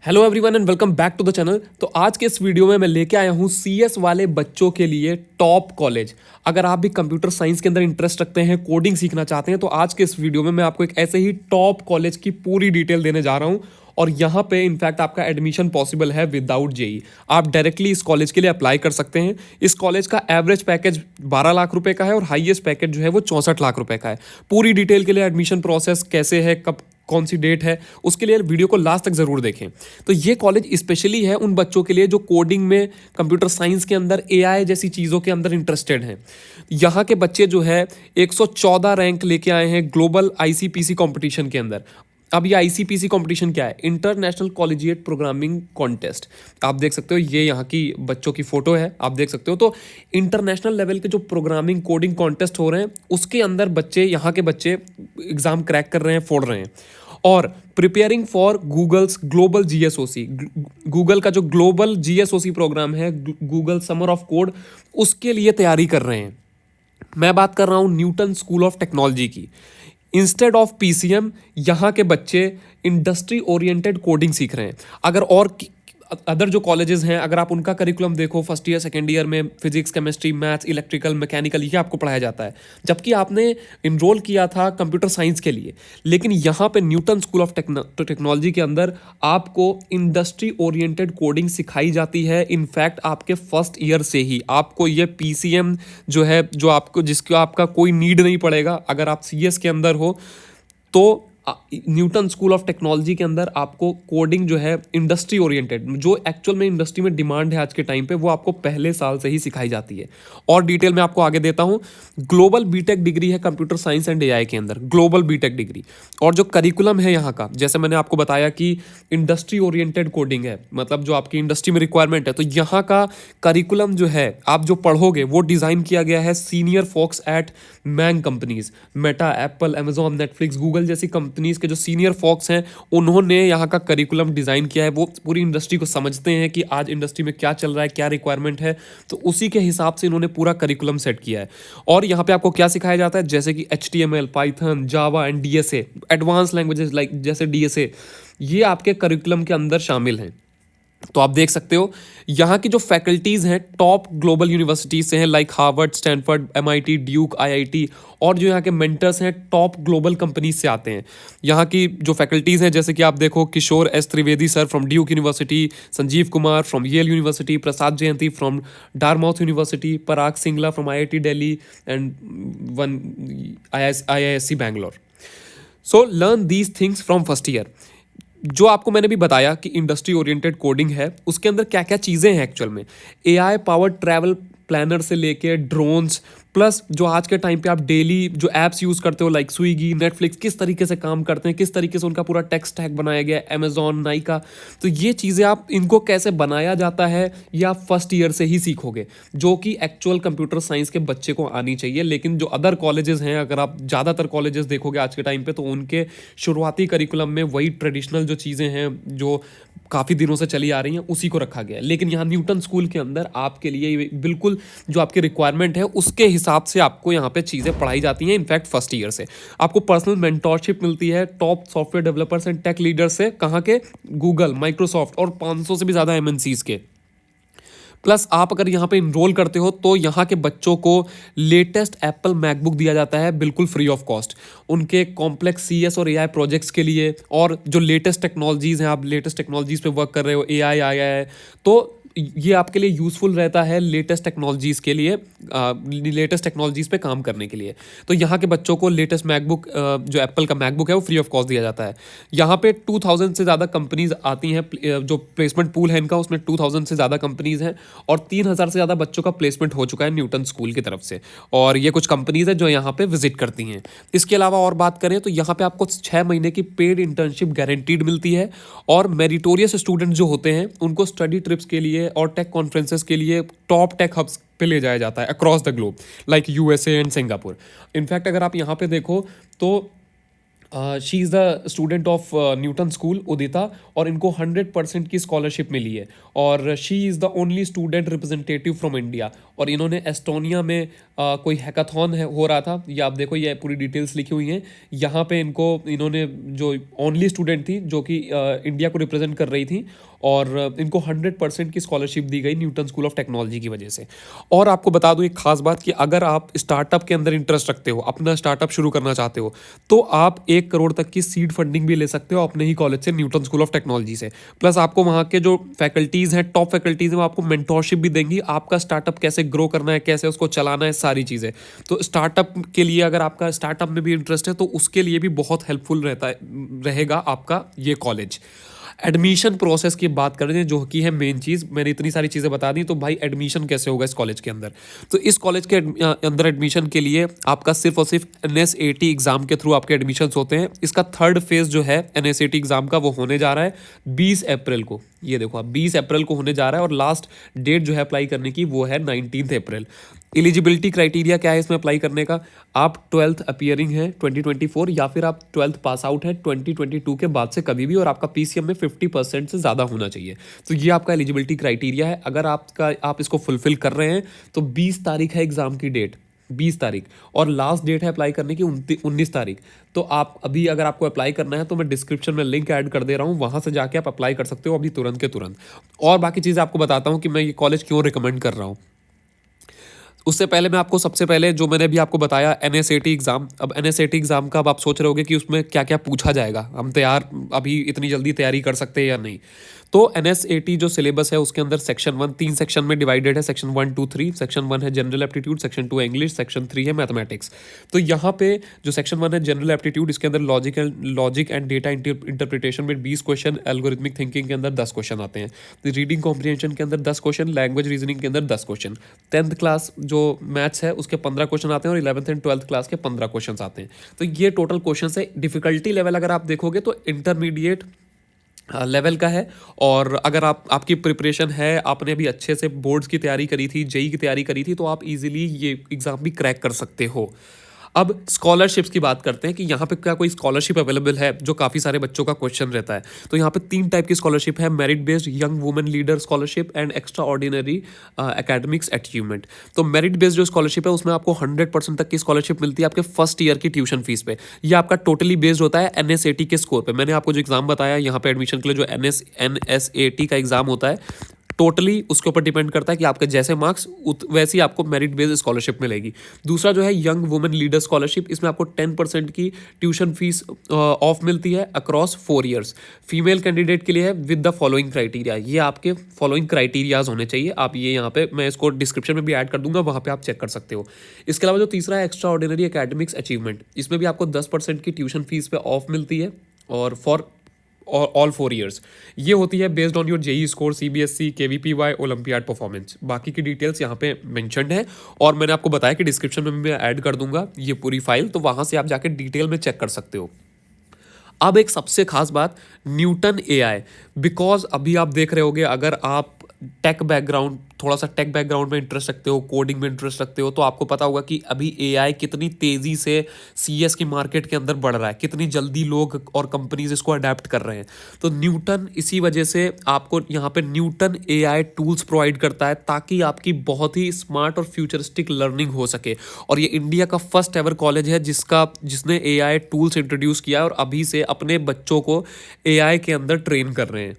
Hello everyone and welcome back to the channel. तो आज के इस वीडियो में मैं लेके आया हूँ सीएस वाले बच्चों के लिए टॉप कॉलेज। अगर आप भी कंप्यूटर साइंस के अंदर इंटरेस्ट रखते हैं, कोडिंग सीखना चाहते हैं, तो आज के इस वीडियो में मैं आपको एक ऐसे ही टॉप कॉलेज की पूरी डिटेल देने जा रहा हूँ। और यहाँ पे इनफैक्ट आपका एडमिशन पॉसिबल है विदाउट जेई। आप डायरेक्टली इस कॉलेज के लिए अप्लाई कर सकते हैं। इस कॉलेज का एवरेज पैकेज 12 लाख रुपए का है और हाईएस्ट पैकेज जो है वो 64 लाख रुपए का है। पूरी डिटेल के लिए एडमिशन प्रोसेस कैसे है, कब कौन सी डेट है, उसके लिए वीडियो को लास्ट तक जरूर देखें। तो ये कॉलेज स्पेशली है उन बच्चों के लिए जो कोडिंग में, कंप्यूटर साइंस के अंदर, एआई जैसी चीज़ों के अंदर इंटरेस्टेड हैं। यहाँ के बच्चे जो है 114 रैंक लेके आए हैं ग्लोबल आईसीपीसी कंपटीशन के अंदर। अब ये आईसीपीसी कंपटीशन क्या है? International collegiate programming contest. आप देख सकते हो, ये यहाँ की बच्चों की फोटो है, आप देख सकते हो। तो इंटरनेशनल लेवल के जो प्रोग्रामिंग कोडिंग कॉन्टेस्ट हो रहे हैं उसके अंदर बच्चे, यहाँ के बच्चे एग्जाम क्रैक कर रहे हैं, फोड़ रहे हैं। और प्रिपेयरिंग फॉर गूगल्स ग्लोबल जीएसओसी, गूगल का जो ग्लोबल जीएसओसी प्रोग्राम है, गूगल समर ऑफ कोड, उसके लिए तैयारी कर रहे हैं। मैं बात कर रहा हूं न्यूटन स्कूल ऑफ टेक्नोलॉजी की। इंस्टेड ऑफ पीसीएम यहाँ के बच्चे इंडस्ट्री ओरिएंटेड कोडिंग सीख रहे हैं। अगर और अदर जो कॉलेजेस हैं, अगर आप उनका करिकुलम देखो, फर्स्ट ईयर सेकेंड ईयर में physics, chemistry, maths, electrical, mechanical, ये आपको पढ़ाया जाता है, जबकि आपने इनरोल किया था कंप्यूटर साइंस के लिए। लेकिन यहाँ पे न्यूटन स्कूल ऑफ टेक्नोलॉजी के अंदर आपको इंडस्ट्री ओरिएंटेड कोडिंग सिखाई जाती है। इनफैक्ट आपके फर्स्ट ईयर से ही आपको ये पीसीएम जो है, जो आपको, जिसका आपका कोई नीड नहीं पड़ेगा अगर आप सीएस के अंदर हो, तो न्यूटन स्कूल ऑफ टेक्नोलॉजी के अंदर आपको कोडिंग जो है इंडस्ट्री ओरिएंटेड, जो एक्चुअल में इंडस्ट्री में डिमांड है आज के टाइम पे, वो आपको पहले साल से ही सिखाई जाती है। और डिटेल में आपको आगे देता हूं। ग्लोबल बीटेक डिग्री है कंप्यूटर साइंस एंड एआई के अंदर, ग्लोबल बीटेक डिग्री। और जो करिकुलम है यहाँ का, जैसे मैंने आपको बताया कि इंडस्ट्री ओरिएंटेड कोडिंग है, मतलब जो आपकी इंडस्ट्री में रिक्वायरमेंट है, तो यहाँ का करिकुलम जो है, आप जो पढ़ोगे वो डिजाइन किया गया है senior folks at MAANG companies, Meta, Apple, Amazon, Netflix, Google जैसी कंपनीज के जो सीनियर फोक्स हैं, उन्होंने यहाँ का करिकुलम डिजाइन किया है। वो पूरी इंडस्ट्री को समझते हैं कि आज इंडस्ट्री में क्या चल रहा है, क्या रिक्वायरमेंट है, तो उसी के हिसाब से इन्होंने पूरा करिकुलम सेट किया है। और यहाँ पे आपको क्या सिखाया जाता है, जैसे कि HTML, Python, Java and DSA, advance languages like जैसे डीएसए, ये आपके करिकुलम के अंदर शामिल हैं। तो आप देख सकते हो यहाँ की जो फैकल्टीज हैं टॉप ग्लोबल यूनिवर्सिटीज से हैं, like Harvard, Stanford, MIT, Duke, IIT। और जो यहाँ के मेंटर्स हैं टॉप ग्लोबल कंपनीज से आते हैं। यहाँ की जो फैकल्टीज हैं, जैसे कि आप देखो, Kishore S Trivedi sir from Duke University, Sanjeev Kumar from Yale University, Prasad Jayanti from Dartmouth University, Parag Singla from IIT Delhi and one IISc Bangalore. So learn these things from first year. जो आपको मैंने भी बताया कि इंडस्ट्री ओरिएंटेड कोडिंग है, उसके अंदर क्या क्या चीज़ें हैं एक्चुअल में। एआई पावर्ड ट्रैवल प्लानर से लेके ड्रोन्स, प्लस जो आज के टाइम पे आप डेली जो ऐप्स यूज़ करते हो, लाइक स्विगी, नेटफ्लिक्स, किस तरीके से काम करते हैं, किस तरीके से उनका पूरा टेक स्टैक बनाया गया है, अमेजॉन, नाइका, तो ये चीज़ें आप, इनको कैसे बनाया जाता है, ये आप फर्स्ट ईयर से ही सीखोगे, जो कि एक्चुअल कंप्यूटर साइंस के बच्चे को आनी चाहिए। लेकिन जो अदर कॉलेजेस हैं, अगर आप ज़्यादातर कॉलेजेस देखोगे आज के टाइम पे, तो उनके शुरुआती करिकुलम में वही ट्रेडिशनल जो चीज़ें हैं, जो काफ़ी दिनों से चली आ रही हैं, उसी को रखा गया है। लेकिन यहाँ न्यूटन स्कूल के अंदर आपके लिए बिल्कुल जो आपकी रिक्वायरमेंट है उसके हिसाब से आपको यहाँ पे चीज़ें पढ़ाई जाती हैं। इनफैक्ट फर्स्ट ईयर से आपको पर्सनल मेंटोरशिप मिलती है top software developers and tech leaders से, कहाँ के? गूगल, माइक्रोसॉफ्ट और 500 से भी ज़्यादा MNCs के। प्लस आप अगर यहाँ पे इनरोल करते हो तो यहाँ के बच्चों को लेटेस्ट एप्पल मैकबुक दिया जाता है बिल्कुल फ्री ऑफ कॉस्ट, उनके कॉम्प्लेक्स CS और AI प्रोजेक्ट्स के लिए। और जो लेटेस्ट टेक्नोलॉजीज़ हैं, आप लेटेस्ट टेक्नोलॉजीज़ पे वर्क कर रहे हो, AI आया है, तो ये आपके लिए यूज़फुल रहता है लेटेस्ट टेक्नोलॉजीज़ के लिए, लेटेस्ट टेक्नोलॉजीज़ पे काम करने के लिए। तो यहाँ के बच्चों को लेटेस्ट मैकबुक, जो एप्पल का मैकबुक है, वो फ्री ऑफ कॉस्ट दिया जाता है। यहाँ पे 2000 से ज़्यादा कंपनीज आती हैं, जो प्लेसमेंट पूल है इनका, उसमें 2000 से ज़्यादा कंपनीज हैं और 3000 से ज़्यादा बच्चों का प्लेसमेंट हो चुका है न्यूटन स्कूल की तरफ से। और ये कुछ कंपनीज हैं जो यहाँ पे विजिट करती हैं। इसके अलावा और बात करें तो यहाँ पे आपको 6 महीने की पेड इंटर्नशिप गारंटीड मिलती है। और मेरिटोरियस स्टूडेंट जो होते हैं उनको स्टडी ट्रिप्स के लिए और टेक कॉन्फ्रेंसेस के लिए टॉप टेक हब्स पे ले जाया जाता है across the globe, like USA and Singapore. In fact अगर आप यहाँ पे देखो तो she is the student of Newton School Udita, और इनको 100% की स्कॉलरशिप मिली है, और she is the only student representative from India. और इन्होंने एस्टोनिया में कोई हैकाथॉन हो रहा था, ये आप देखो, ये पूरी डिटेल्स लिखी हुई हैं यहाँ पे। इन्होंने जो ओनली स्टूडेंट थी जो कि इंडिया को रिप्रेजेंट कर रही थी, और इनको 100% की स्कॉलरशिप दी गई न्यूटन स्कूल ऑफ टेक्नोलॉजी की वजह से। और आपको बता दूं एक खास बात कि अगर आप स्टार्टअप के अंदर इंटरेस्ट रखते हो, अपना स्टार्टअप शुरू करना चाहते हो, तो आप 1 करोड़ तक की सीड फंडिंग भी ले सकते हो अपने ही कॉलेज से, न्यूटन स्कूल ऑफ टेक्नोलॉजी से। प्लस आपको वहाँ के जो फैकल्टीज़ हैं, टॉप फैकल्टीज़ हैं, वो आपको मेंटोरशिप भी देंगी, आपका स्टार्टअप कैसे ग्रो करना है, कैसे उसको चलाना है, सारी चीज़ें। तो स्टार्टअप के लिए, अगर आपका स्टार्टअप में भी इंटरेस्ट है, तो उसके लिए भी बहुत हेल्पफुल रहेगा आपका ये कॉलेज। एडमिशन प्रोसेस की बात करें जो कि है मेन चीज़, मैंने इतनी सारी चीज़ें बता दी, तो भाई एडमिशन कैसे होगा इस कॉलेज के अंदर। तो इस कॉलेज के अंदर एडमिशन के लिए आपका सिर्फ और सिर्फ NSAT एग्ज़ाम के थ्रू आपके एडमिशन्स होते हैं। इसका थर्ड फेज़ जो है NSAT एग्ज़ाम का, वो होने जा रहा है 20 अप्रैल को। ये देखो आप, 20 अप्रैल को होने जा रहा है, और लास्ट डेट जो है अप्लाई करने की वो है 19 अप्रैल। एलिजिबिलिटी क्राइटेरिया क्या है इसमें अप्लाई करने का? आप 12th अपियरिंग है 2024, या फिर आप 12th पास आउट है 2022 के बाद से कभी भी, और आपका PCM में 50% से ज़्यादा होना चाहिए। तो ये आपका एलिजिबिलिटी क्राइटेरिया है। अगर आप इसको फुलफिल कर रहे हैं तो 20 तारीख है एग्ज़ाम की डेट, 20 तारीख, और लास्ट डेट है अप्लाई करने की 19 तारीख। तो आप अभी, अगर आपको अप्लाई करना है, तो मैं डिस्क्रिप्शन में लिंक ऐड कर दे रहा हूँ, वहाँ से जाके आप अप्लाई कर सकते हो अभी तुरंत के तुरंत। और बाकी चीज़ें आपको बताता हूँ कि मैं ये कॉलेज क्यों रिकमेंड कर रहा हूँ। उससे पहले मैं आपको, सबसे पहले जो मैंने अभी आपको बताया NSAT एग्ज़ाम, अब NSAT एग्ज़ाम का अब आप सोच रहे होगे कि उसमें क्या क्या पूछा जाएगा, हम अभी इतनी जल्दी तैयारी कर सकते हैं या नहीं। तो NSAT जो सिलेबस है उसके अंदर सेक्शन 1 3 सेक्शन में डिवाइडेड है, सेक्शन 1 2 3। सेक्शन 1 है जनरल एप्टीट्यूड, सेक्शन 2 है इंग्लिश, सेक्शन 3 है मैथमेटिक्स। तो यहाँ पे जो सेक्शन 1 है जनरल एप्टीट्यूड, इसके अंदर लॉजिक एंड डेटा इंटरप्रिटेशन में 20 क्वेश्चन, एल्गोरिथमिक थिंकिंग के अंदर 10 क्वेश्चन आते हैं, रीडिंग कॉम्प्रिहेंशन के अंदर 10 क्वेश्चन, लैंग्वेज रीजनिंग के अंदर 10 क्वेश्चन, 10th क्लास जो मैथ्स है उसके 15 क्वेश्चन आते हैं, और 11th एंड 12th क्लास के 15 क्वेश्चन आते हैं। तो ये टोटल क्वेश्चन है। डिफिकल्टी लेवल अगर आप देखोगे तो इंटरमीडिएट लेवल का है। और अगर आपकी प्रिपरेशन है, आपने भी अच्छे से बोर्ड्स की तैयारी करी थी, जेई की तैयारी करी थी, तो आप इजीली ये एग्ज़ाम भी क्रैक कर सकते हो। अब स्कॉलरशिप्स की बात करते हैं कि यहाँ पे क्या कोई स्कॉलरशिप अवेलेबल है, जो काफ़ी सारे बच्चों का क्वेश्चन रहता है। तो यहाँ पे 3 टाइप की स्कॉलरशिप है: merit based young women leader scholarship and extra ordinary academics achievement. तो मेरिट बेस्ड जो स्कॉलरशिप है उसमें आपको 100% तक की स्कॉलरशिप मिलती है आपके फर्स्ट ईयर की ट्यूशन फीस पे। ये आपका टोटली बेस्ड होता है NSAT के स्कोर पे। मैंने आपको जो एग्जाम बताया यहाँ पे एडमिशन के लिए, जो NSAT का एग्जाम होता है, टोटली उसके ऊपर डिपेंड करता है कि आपके जैसे मार्क्स वैसे ही आपको मेरिट बेस्ड स्कॉलरशिप मिलेगी। दूसरा जो है यंग वुमेन लीडर स्कॉलरशिप, इसमें आपको 10% की ट्यूशन फीस ऑफ मिलती है अक्रॉस 4 ईयर्स। फीमेल कैंडिडेट के लिए है विद द फॉलोइंग क्राइटेरिया। ये आपके फॉलोइंग क्राइटेरियाज होने चाहिए। आप ये यहाँ पे, मैं इसको डिस्क्रिप्शन में भी ऐड कर दूंगा, वहाँ पे आप चेक कर सकते हो। इसके अलावा जो तीसरा है एक्स्ट्रा ऑर्डिनरी एकेडमिक्स अचीवमेंट, इसमें भी आपको 10% की ट्यूशन फीस पे ऑफ मिलती है, और फॉर ऑल 4 ईयर्स। ये होती है based on your JEE score, CBSE, KVPY, olympiad performance. बाकी की डिटेल्स यहाँ पे मेंशन्ड है, और मैंने आपको बताया कि डिस्क्रिप्शन में मैं ऐड कर दूंगा ये पूरी फाइल, तो वहाँ से आप जाके डिटेल में चेक कर सकते हो। अब एक सबसे खास बात, न्यूटन AI, बिकॉज अभी आप देख रहे होगे, अगर आप टेक बैकग्राउंड, थोड़ा सा टेक बैकग्राउंड में इंटरेस्ट रखते हो, कोडिंग में इंटरेस्ट रखते हो, तो आपको पता होगा कि अभी AI कितनी तेज़ी से CS की मार्केट के अंदर बढ़ रहा है, कितनी जल्दी लोग और कंपनीज इसको अडेप्ट कर रहे हैं। तो न्यूटन इसी वजह से आपको यहाँ पे न्यूटन AI टूल्स प्रोवाइड करता है, ताकि आपकी बहुत ही स्मार्ट और फ्यूचरिस्टिक लर्निंग हो सके। और ये इंडिया का फर्स्ट एवर कॉलेज है जिसने AI टूल्स इंट्रोड्यूस किया, और अभी से अपने बच्चों को AI के अंदर ट्रेन कर रहे हैं।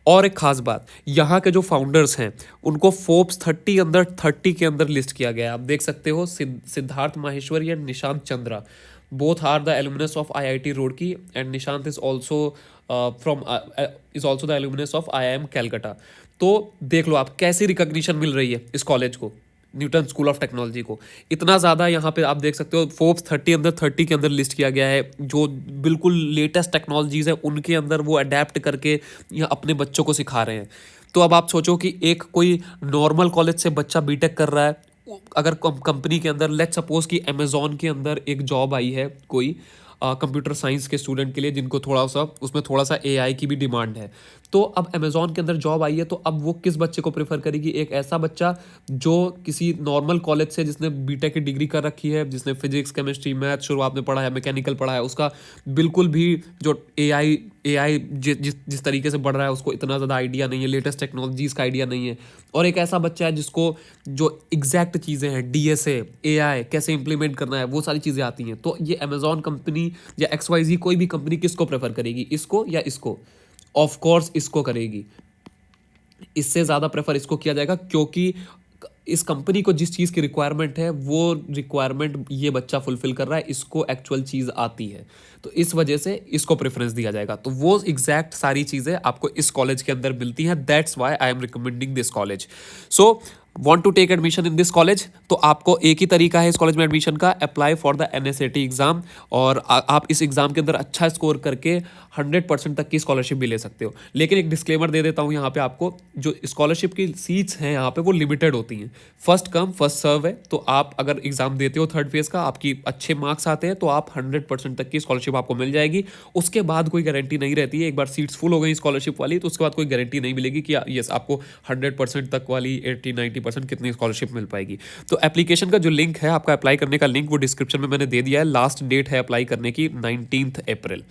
और एक खास बात, यहाँ के जो फाउंडर्स हैं उनको फोर्ब्स 30 अंदर 30 के अंदर लिस्ट किया गया है। आप देख सकते हो, Siddharth Maheshwari and Nishant Chandra, both are the alumnus of IIT Roorkee, and Nishant is also the alumnus of IIM Calcutta. तो देख लो आप कैसी रिकॉग्निशन मिल रही है इस कॉलेज को, न्यूटन स्कूल ऑफ टेक्नोलॉजी को। इतना ज़्यादा यहाँ पे आप देख सकते हो, फोर्ब्स 30 अंदर 30 के अंदर लिस्ट किया गया है। जो बिल्कुल लेटेस्ट टेक्नोलॉजीज़ है उनके अंदर वो अडेप्ट करके यहाँ अपने बच्चों को सिखा रहे हैं। तो अब आप सोचो कि एक कोई नॉर्मल कॉलेज से बच्चा बीटेक कर रहा है, अगर कंपनी के अंदर, लेट्स सपोज कि अमेजोन के अंदर एक जॉब आई है कोई, कंप्यूटर साइंस के स्टूडेंट के लिए जिनको थोड़ा सा उसमें थोड़ा सा एआई की भी डिमांड है। तो अब अमेजोन के अंदर जॉब आई है, तो अब वो किस बच्चे को प्रेफर करेगी? एक ऐसा बच्चा जो किसी नॉर्मल कॉलेज से, जिसने बीटेक की डिग्री कर रखी है, जिसने फिजिक्स केमिस्ट्री मैथ शुरुआत में पढ़ा है, मैकेनिकल पढ़ा है, उसका बिल्कुल भी जो एआई जिस तरीके से बढ़ रहा है उसको इतना ज़्यादा आइडिया नहीं है, लेटेस्ट टेक्नोलॉजीज का आइडिया नहीं है। और एक ऐसा बच्चा है जिसको जो एग्जैक्ट चीज़ें हैं, डीएसए, एआई कैसे इंप्लीमेंट करना है, वो सारी चीज़ें आती हैं। तो ये अमेजोन कंपनी या XYZ कोई भी कंपनी किसको प्रेफर करेगी, इसको या इसको? ऑफ कोर्स इसको करेगी। इससे ज़्यादा प्रेफर इसको किया जाएगा, क्योंकि इस कंपनी को जिस चीज़ की रिक्वायरमेंट है वो रिक्वायरमेंट ये बच्चा फुलफिल कर रहा है, इसको एक्चुअल चीज़ आती है, तो इस वजह से इसको प्रेफरेंस दिया जाएगा। तो वो एग्जैक्ट सारी चीज़ें आपको इस कॉलेज के अंदर मिलती हैं। That's why I am recommending this college. So want to take admission in this college, तो आपको एक ही तरीका है इस कॉलेज में एडमिशन का, apply for the NSAT exam. और आप इस एग्जाम के अंदर अच्छा स्कोर करके 100% तक की स्कॉलरशिप भी ले सकते हो। लेकिन एक डिस्क्लेमर दे देता हूँ यहाँ पे आपको, जो स्कॉलरशिप की सीट्स हैं यहाँ पे वो लिमिटेड होती हैं, फर्स्ट कम फर्स्ट सर्व है। तो आप अगर एग्जाम देते हो थर्ड फेज का, आपकी अच्छे मार्क्स आते हैं तो आप 100% तक की स्कॉलरशिप आपको मिल जाएगी। उसके बाद कोई गारंटी नहीं रहती है। एक बार सीट्स फुल हो गई स्कॉलरशिप वाली तो उसके बाद कोई गारंटी नहीं मिलेगी कि यस आपको 100% तक वाली 80-90% कितनी स्कॉलरशिप मिल पाएगी। तो एप्लीकेशन का जो लिंक है, आपका अप्लाई करने का लिंक, वो डिस्क्रिप्शन में मैंने दे दिया है। लास्ट डेट है अप्लाई करने की 19 अप्रैल।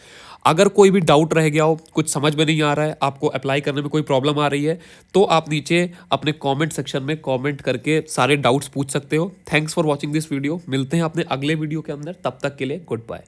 अगर कोई भी डाउट रह गया हो, कुछ समझ में नहीं आ रहा है, आपको अप्लाई करने में कोई प्रॉब्लम आ रही है, तो आप नीचे अपने कमेंट सेक्शन में कमेंट करके सारे डाउट्स पूछ सकते हो। Thanks for watching this video. मिलते हैं अपने अगले वीडियो के अंदर, तब तक के लिए गुड बाय।